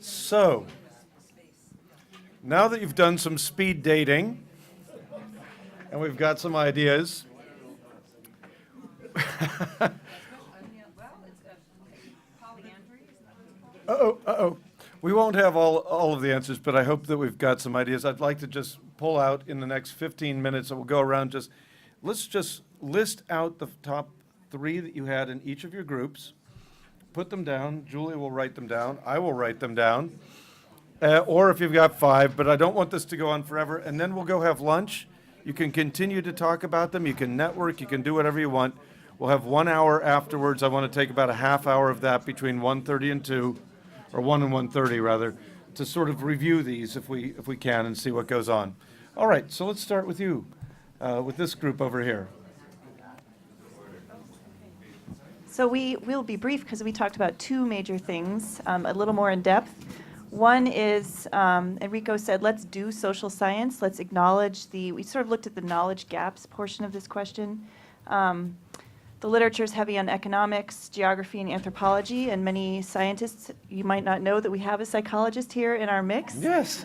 So, now that you've done some speed dating, and we've got some ideas, uh-oh. We won't have all of the answers, but I hope that we've got some ideas. I'd like to just pull out in the next 15 minutes, and we'll go around let's just list out the top 3 that you had in each of your groups. Put them down. Julia will write them down. I will write them down. Or if you've got 5, but I don't want this to go on forever. And then we'll go have lunch. You can continue to talk about them. You can network. You can do whatever you want. We'll have 1 hour afterwards. I want to take about a half hour of that between 1:30 and 2, or 1 and 1:30 rather, to sort of review these if we can and see what goes on. All right, so let's start with you, with this group over here. So we'll be brief because we talked about 2 major things, a little more in depth. One is, Enrico said, let's do social science. Let's acknowledge we sort of looked at the knowledge gaps portion of this question. The literature is heavy on economics, geography, and anthropology, and many scientists, you might not know that we have a psychologist here in our mix. Yes.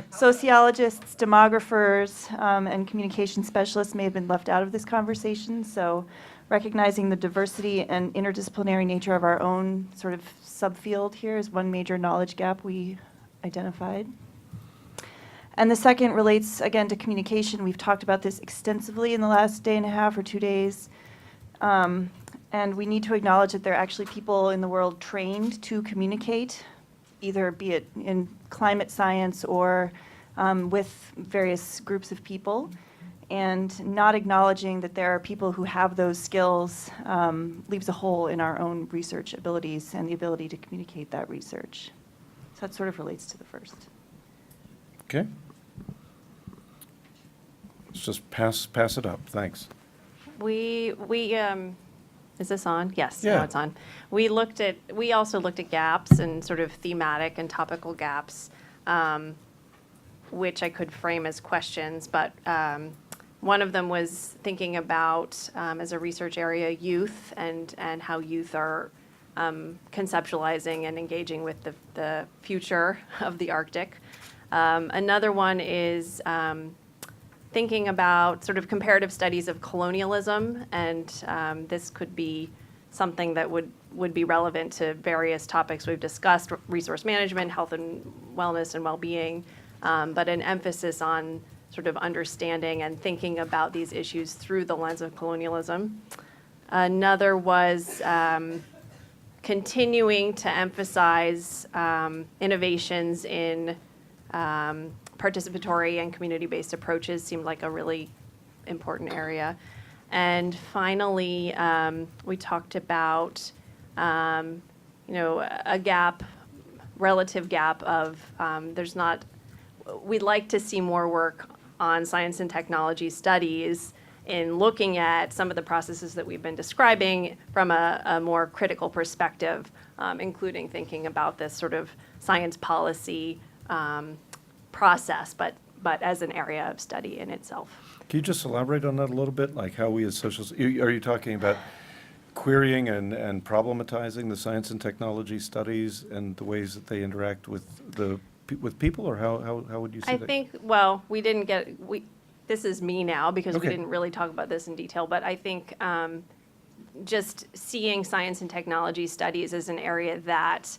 Sociologists, demographers, and communication specialists may have been left out of this conversation, so recognizing the diversity and interdisciplinary nature of our own sort of subfield here is one major knowledge gap we identified. And the second relates, again, to communication. We've talked about this extensively in the last day and a half or 2 days. And we need to acknowledge that there are actually people in the world trained to communicate, either be it in climate science or with various groups of people. And not acknowledging that there are people who have those skills leaves a hole in our own research abilities and the ability to communicate that research. So that sort of relates to the first. Okay. Let's just pass it up. Thanks. We is this on? Yes, Yeah. now it's on. We also looked at gaps and sort of thematic and topical gaps, which I could frame as questions, but one of them was thinking about, as a research area, youth and how youth are conceptualizing and engaging with the future of the Arctic. Another one is thinking about sort of comparative studies of colonialism, and this could be something that would be relevant to various topics we've discussed: resource management, health and wellness, and well-being, but an emphasis on sort of understanding and thinking about these issues through the lens of colonialism. Another was continuing to emphasize innovations in participatory and community-based approaches seemed like a really important area. And finally, we talked about, a relative gap of we'd like to see more work on science and technology studies in looking at some of the processes that we've been describing from a more critical perspective, including thinking about this sort of science policy process, but as an area of study in itself. Can you just elaborate on that a little bit? Like how we as socials, are you talking about querying and problematizing the science and technology studies and the ways that they interact with people, or how would you say that? I think, this is me now because Okay. we didn't really talk about this in detail, but I think just seeing science and technology studies as an area that,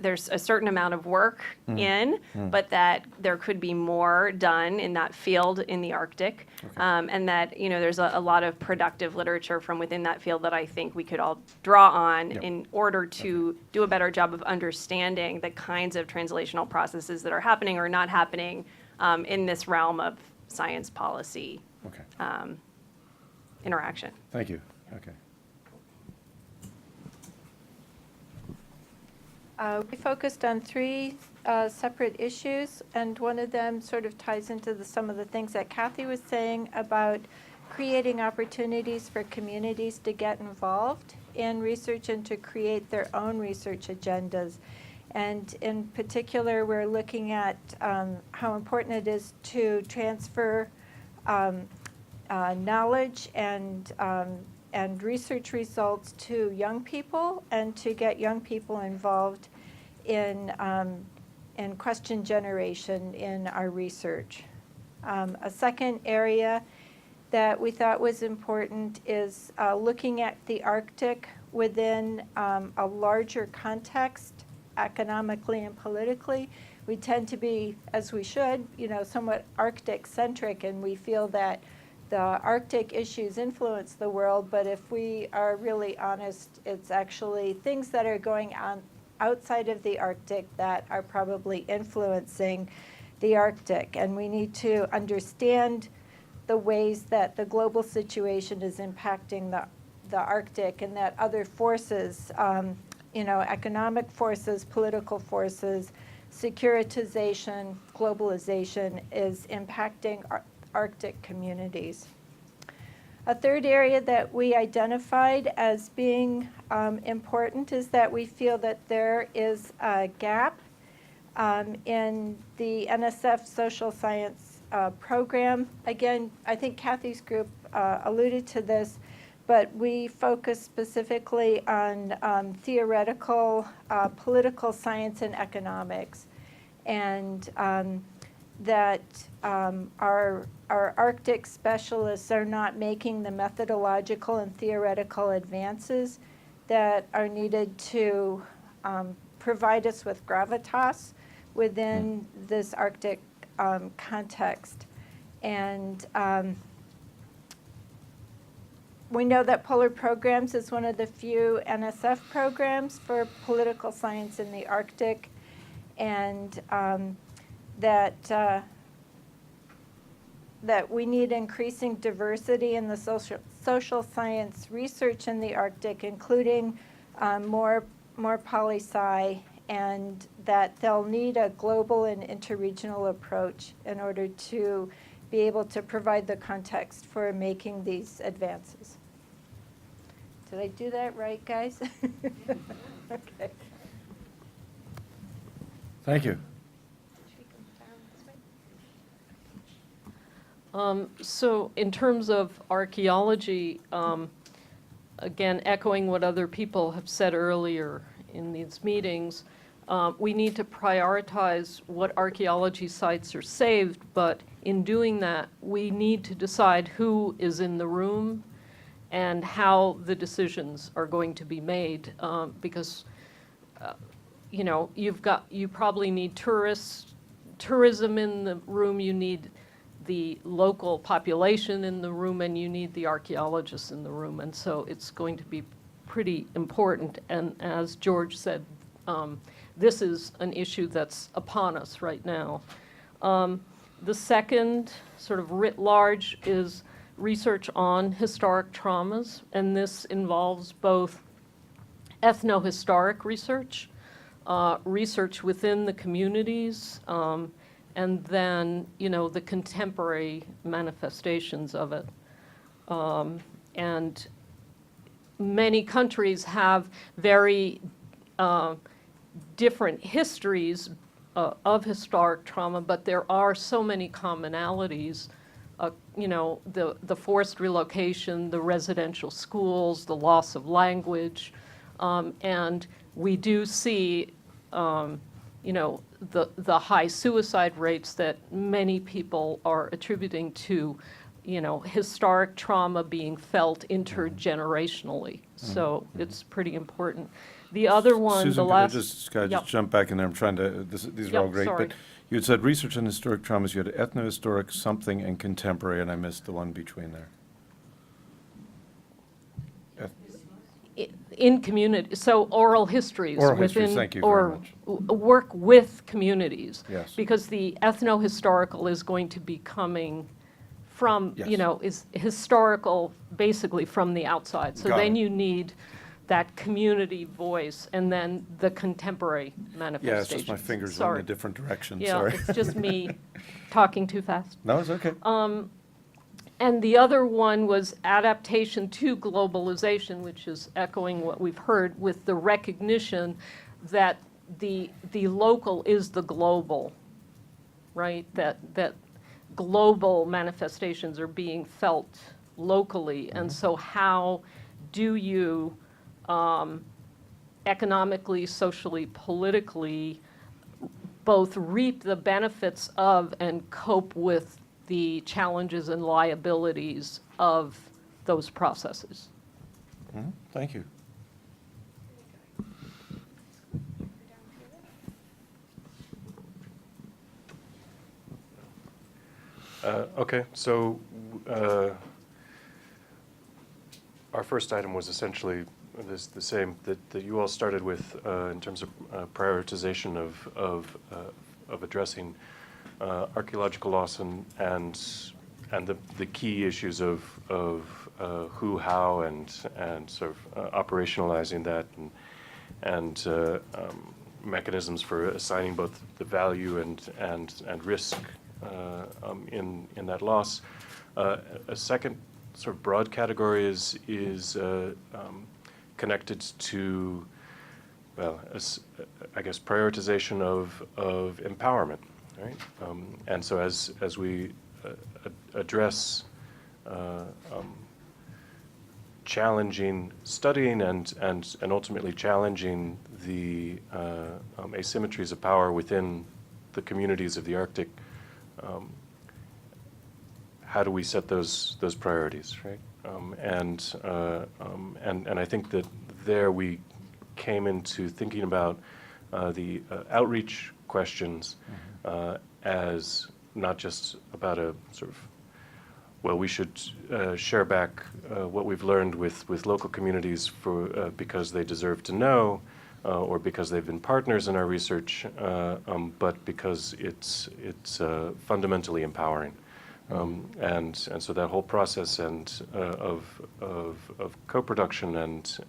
there's a certain amount of work but that there could be more done in that field in the Arctic. Okay. And that, there's a lot of productive literature from within that field that I think we could all draw on Yep. in order to do a better job of understanding the kinds of translational processes that are happening or not happening in this realm of science policy Okay. interaction. Thank you. Okay. We focused on 3 separate issues, and one of them sort of ties into some of the things that Kathy was saying about creating opportunities for communities to get involved in research and to create their own research agendas. And in particular, we're looking at how important it is to transfer knowledge and and research results to young people and to get young people involved in question generation in our research. A second area that we thought was important is looking at the Arctic within a larger context, economically and politically. We tend to be, as we should, somewhat Arctic-centric, and we feel that the Arctic issues influence the world, but if we are really honest, it's actually things that are going on outside of the Arctic that are probably influencing the Arctic. And we need to understand the ways that the global situation is impacting the Arctic, and that other forces, economic forces, political forces, securitization, globalization is impacting Arctic communities. A third area that we identified as being important is that we feel that there is a gap in the NSF social science program. Again, I think Kathy's group alluded to this, but we focus specifically on theoretical political science and economics, and that our Arctic specialists are not making the methodological and theoretical advances that are needed to provide us with gravitas within this Arctic context. And we know that Polar Programs is one of the few NSF programs for political science in the Arctic, and that we need increasing diversity in the social science research in the Arctic, including more poli-sci, and that they'll need a global and interregional approach in order to be able to provide the context for making these advances. Did I do that right, guys? Okay. Thank you. So in terms of archaeology, again, echoing what other people have said earlier in these meetings, we need to prioritize what archaeology sites are saved, but in doing that, we need to decide who is in the room and how the decisions are going to be made, because you probably need tourism in the room, you need the local population in the room, and you need the archaeologists in the room. And so it's going to be pretty important. And as George said, this is an issue that's upon us right now. The second, sort of writ large, is research on historic traumas, and this involves both ethnohistoric research, research within the communities, and then, the contemporary manifestations of it. And many countries have very different histories of historic trauma, but there are so many commonalities. The forced relocation, the residential schools, the loss of language, and we do see, the high suicide rates that many people are attributing to, historic trauma being felt intergenerationally. So it's pretty important. The other one, Susan, the last. Can I just jump back in there? I'm trying to, these are all Yep, great. sorry. But you had said research on historic traumas, you had ethnohistoric, something, and contemporary, and I missed the one between there. In community, so oral histories. Oral histories, within- thank you very or much. work with communities. Yes. Because the ethnohistorical is going to be coming from, Yes. is historical basically from the outside. So Got then it. you need that community voice, and then the contemporary Yeah, manifestations. it's just my fingers went Sorry. in a different direction, Yeah, sorry. it's just me talking too fast. No, it's okay. And the other one was adaptation to globalization, which is echoing what we've heard, with the recognition that the local is the global, right? That global manifestations are being felt locally. And so how do you economically, socially, politically both reap the benefits of and cope with the challenges and liabilities of those processes? Thank you. Okay, so our first item was essentially the same that you all started with in terms of prioritization of addressing archaeological loss and the key issues of who, how, and sort of operationalizing that and mechanisms for assigning both the value and risk in that loss. A second sort of broad category is connected to, well, I guess prioritization of empowerment, right? And so as we address challenging studying and ultimately challenging the asymmetries of power within the communities of the Arctic, how do we set those priorities, right? And I think that there we came into thinking about the outreach questions as not just about a sort of, well, we should share back what we've learned with local communities for because they deserve to know, or because they've been partners in our research, but because it's fundamentally empowering. And so that whole process of co-production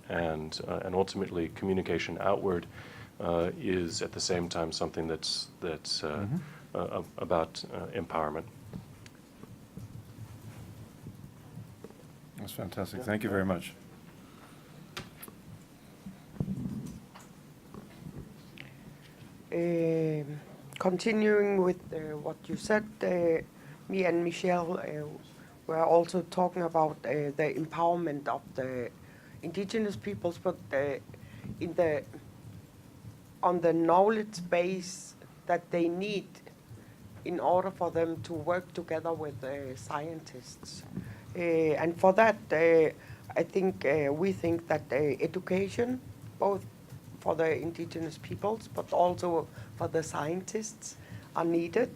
and ultimately communication outward is at the same time something that's about empowerment. That's fantastic. Thank you very much. Continuing with what you said, me and Michelle were also talking about the empowerment of the indigenous peoples, but on the knowledge base that they need in order for them to work together with scientists. And for that, I think we think that education, both for the indigenous peoples, but also for the scientists, are needed.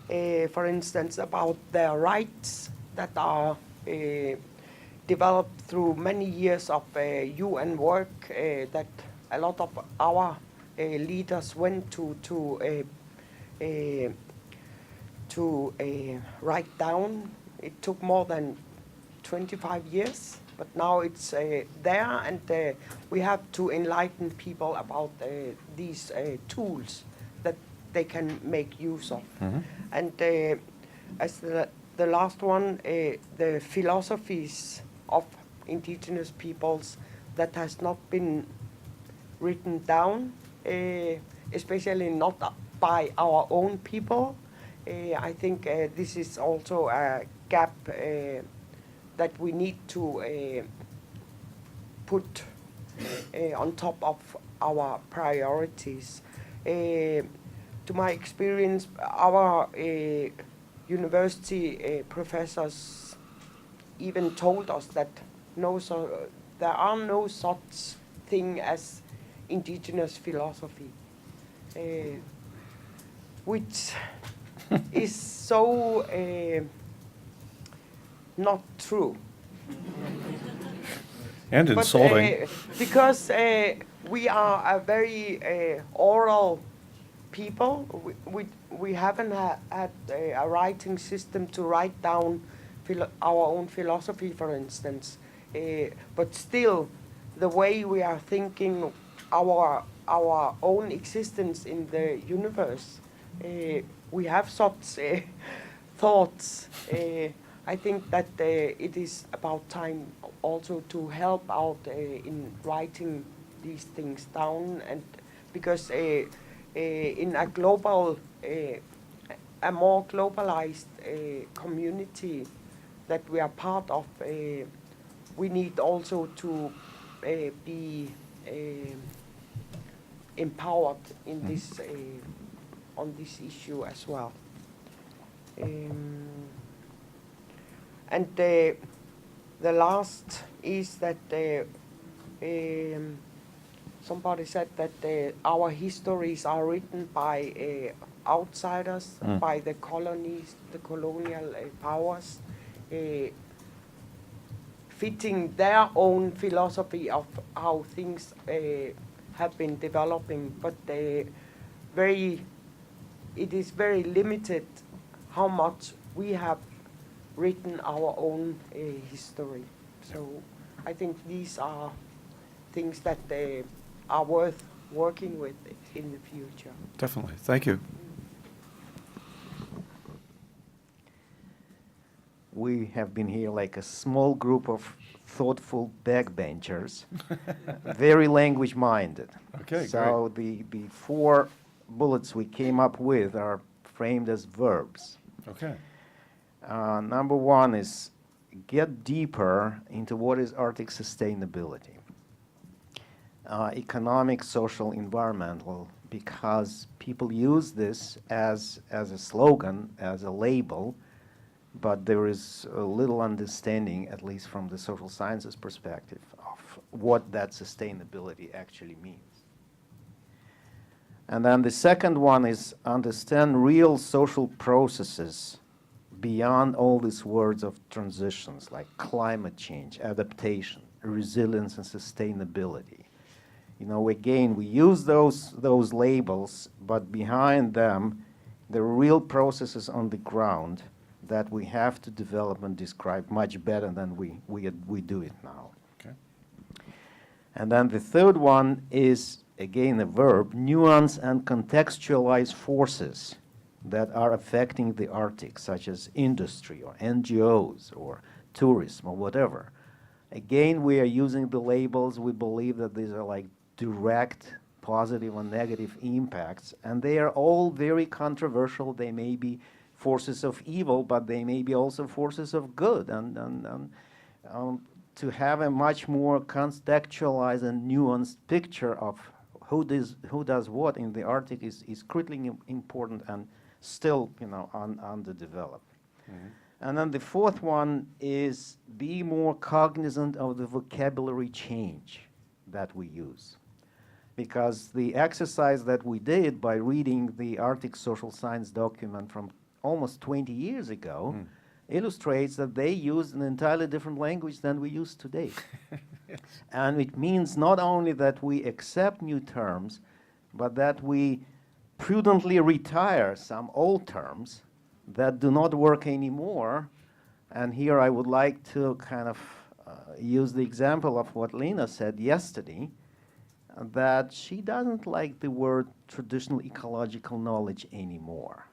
For instance, about their rights that are developed through many years of UN work that a lot of our leaders went to write down. It took more than 25 years, but now it's there, and we have to enlighten people about these tools that they can make use of. And as the last one, the philosophies of indigenous peoples that has not been written down, especially not by our own people. I think this is also a gap that we need to put on top of our priorities. To my experience, our university professors even told us that there are no such thing as indigenous philosophy, which is so not true. And insulting. But, because we are a very oral people, we haven't had a writing system to write down our own philosophy, for instance. But still, the way we are thinking our own existence in the universe, we have such thoughts. I think that it is about time also to help out in writing these things down, and because in a global, a more globalized community that we are part of, we need also to be empowered in this on this issue as well. And the last is that somebody said that our histories are written by outsiders, by the colonies, the colonial powers, fitting their own philosophy of how things have been developing, but it is very limited how much we have written our own history. So I think these are things that are worth working with in the future. Definitely. Thank you. We have been here like a small group of thoughtful backbenchers, very language-minded. Okay, So the 4 bullets we came up with are framed as verbs. Okay. Number 1 is get deeper into what is Arctic sustainability. Economic, social, environmental, because people use this as a slogan, as a label, but there is a little understanding, at least from the social sciences perspective, of what that sustainability actually means. And then the second one is understand real social processes beyond all these words of transitions like climate change, adaptation, resilience, and sustainability. You know, again, we use those labels, but behind them, there are real processes on the ground that we have to develop and describe much better than we do it now. Okay. And then the third one is, again, a verb, nuance and contextualize forces that are affecting the Arctic, such as industry or NGOs or tourism or whatever. Again, we are using the labels. We believe that these are like direct positive or negative impacts, and they are all very controversial. They may be forces of evil, but they may be also forces of good. And to have a much more contextualized and nuanced picture of who does what in the Arctic is critically important and still, you know, underdeveloped. Mm-hmm. And then the fourth one is be more cognizant of the vocabulary change that we use. Because the exercise that we did by reading the Arctic social science document from almost 20 years ago illustrates that they used an entirely different language than we use today. Yes. And it means not only that we accept new terms, but that we prudently retire some old terms that do not work anymore. And here I would like to kind of use the example of what Lena said yesterday, that she doesn't like the word traditional ecological knowledge anymore.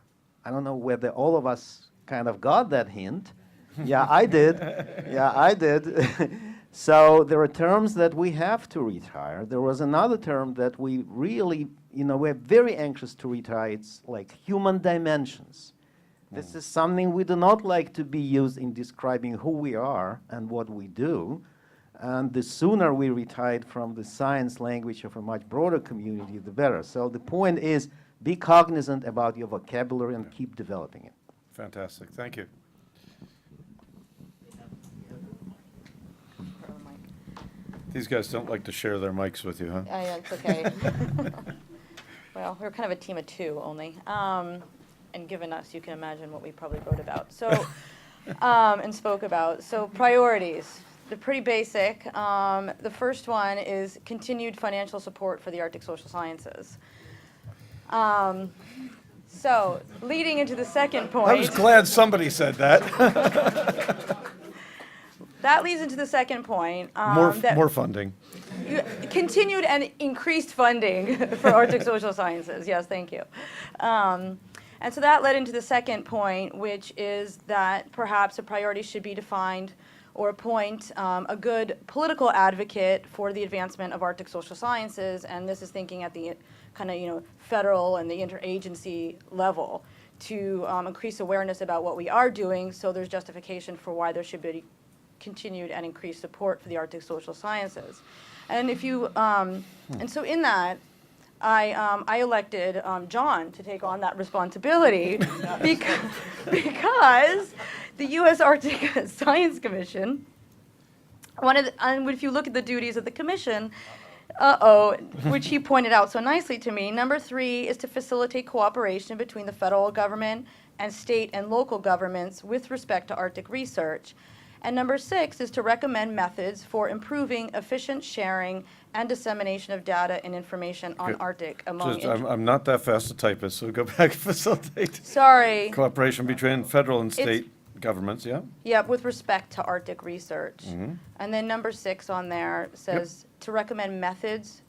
I don't know whether all of us kind of got that hint. Yeah, I did. Yeah, I did. So there are terms that we have to retire. There was another term that we really, you know, we're very anxious to retire. It's like human dimensions. This is something we do not like to be used in describing who we are and what we do. And the sooner we retire from the science language of a much broader community, the better. So the point is, be cognizant about your vocabulary and keep developing it. Fantastic. Thank you. These guys don't like to share their mics with you, huh? Yeah, it's okay. Well, we're kind of a team of 2 only. And given us, you can imagine what we probably wrote about. So, and spoke about. So priorities, they're pretty basic. The first one is continued financial support for the Arctic social sciences. So leading into the second point. I was glad somebody said that. That leads into the second point. More funding. Continued and increased funding for Arctic social sciences. Yes, thank you. And so that led into the second point, which is that perhaps a priority should be defined or appoint a good political advocate for the advancement of Arctic social sciences. And this is thinking at the kind of, you know, federal and the interagency level to increase awareness about what we are doing, so there's justification for why there should be continued and increased support for the Arctic social sciences. And if you, and so in that, I elected John to take on that responsibility because the U.S. Arctic Science Commission, and if you look at the duties of the commission, which he pointed out so nicely to me, number 3 is to facilitate cooperation between the federal government and state and local governments with respect to Arctic research. And number 6 is to recommend methods for improving efficient sharing and dissemination of data and information on Okay. Arctic among. I'm not that fast a typist, so go back, facilitate Sorry. cooperation between federal and state governments, yeah? Yeah, with respect to Arctic research. Mm-hmm. And then number 6 on there says to recommend methods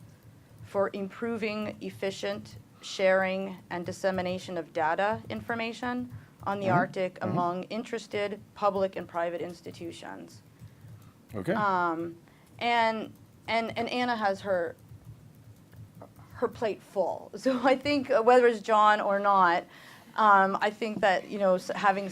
for improving efficient sharing and dissemination of data information on the Arctic among interested public and private institutions. Okay. And Anna has her plate full. So I think whether it's John or not, I think that having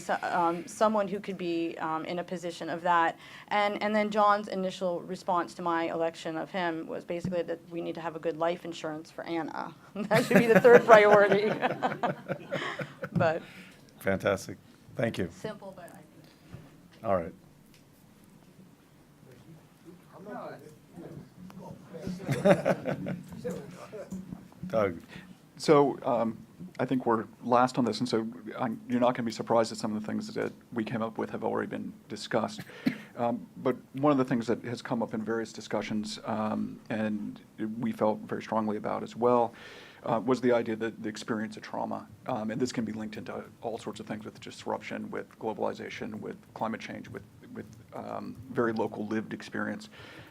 someone who could be in a position of that, and then John's initial response to my election of him was basically that we need to have a good life insurance for Anna. That should be the third priority. But Fantastic. Thank you. simple, but I think. All right. Doug, So I think we're last on this, and so you're not going to be surprised that some of the things that we came up with have already been discussed. But one of the things that has come up in various discussions, and we felt very strongly about as well, was the idea that the experience of trauma, and this can be linked into all sorts of things with disruption, with globalization, with climate change, with very local lived experience.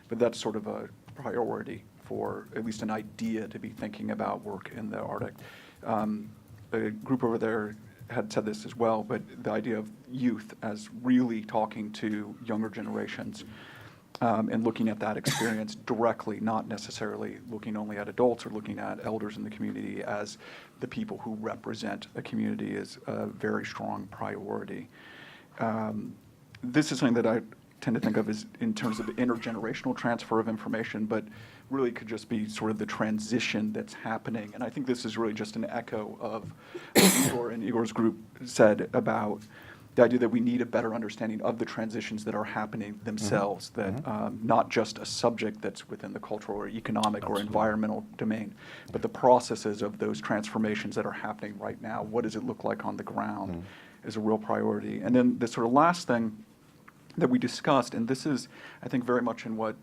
But that's sort of a priority for at least an idea to be thinking about work in the Arctic. A group over there had said this as well, but the idea of youth as really talking to younger generations and looking at that experience directly, not necessarily looking only at adults or looking at elders in the community as the people who represent a community is a very strong priority. This is something that I tend to think of as in terms of intergenerational transfer of information, but really could just be sort of the transition that's happening. And I think this is really just an echo of what Igor and Igor's group said about the idea that we need a better understanding of the transitions that are happening themselves, that not just a subject that's within the cultural or economic or environmental domain, but the processes of those transformations that are happening right now. What does it look like on the ground is a real priority. And then the sort of last thing that we discussed, and this is, I think, very much in what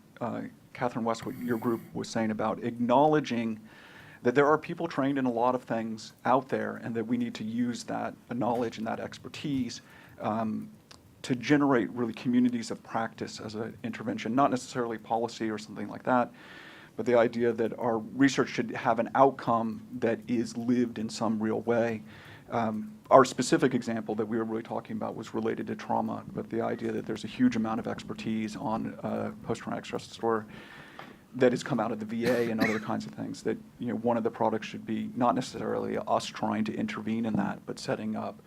Catherine West, what your group was saying about acknowledging that there are people trained in a lot of things out there, and that we need to use that knowledge and that expertise to generate really communities of practice as an intervention, not necessarily policy or something like that, but the idea that our research should have an outcome that is lived in some real way. Our specific example that we were really talking about was related to trauma, but the idea that there's a huge amount of expertise on post-traumatic stress disorder that has come out of the VA and other kinds of things, that one of the products should be not necessarily us trying to intervene in that, but setting up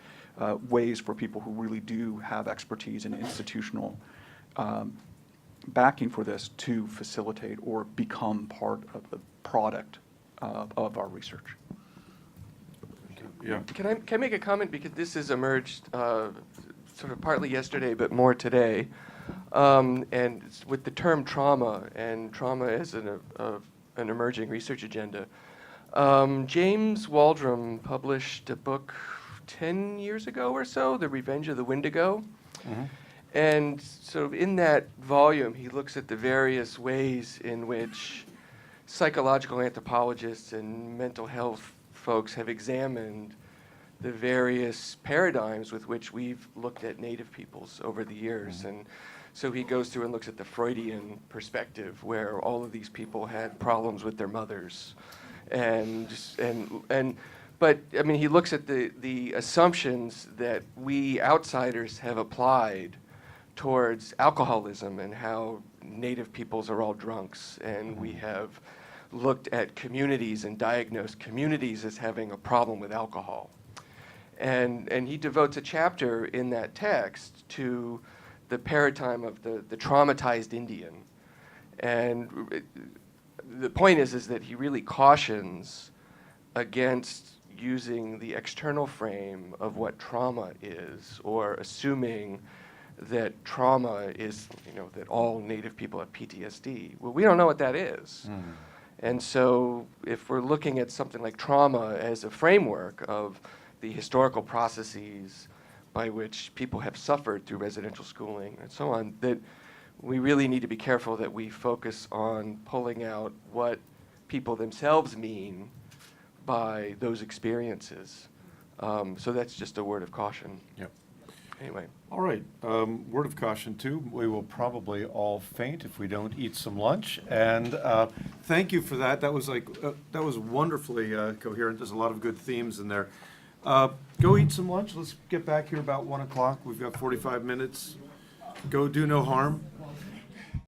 ways for people who really do have expertise in institutional backing for this to facilitate or become part of the product of our research. Yeah. Can I make a comment, because this has emerged sort of partly yesterday, but more today, and it's with the term trauma and trauma as an emerging research agenda. James Waldron published a book 10 years ago or so, The Revenge of the Wendigo. And so in that volume, he looks at the various ways in which psychological anthropologists and mental health folks have examined the various paradigms with which we've looked at Native peoples over the years. And so he goes through and looks at the Freudian perspective, where all of these people had problems with their mothers. But I mean, he looks at the assumptions that we outsiders have applied towards alcoholism and how Native peoples are all drunks, and we have looked at communities and diagnosed communities as having a problem with alcohol. And he devotes a chapter in that text to the paradigm of the traumatized Indian. And the point is that he really cautions against using the external frame of what trauma is, or assuming that trauma is, that all Native people have PTSD. Well, we don't know what that is. And so if we're looking at something like trauma as a framework of the historical processes by which people have suffered through residential schooling and so on, that we really need to be careful that we focus on pulling out what people themselves mean by those experiences. So that's just a word of caution. Yep. Anyway. All right, word of caution too, we will probably all faint if we don't eat some lunch. And thank you for that. That was that was wonderfully coherent. There's a lot of good themes in there. Go eat some lunch. Let's get back here about 1 o'clock. We've got 45 minutes. Go do no harm.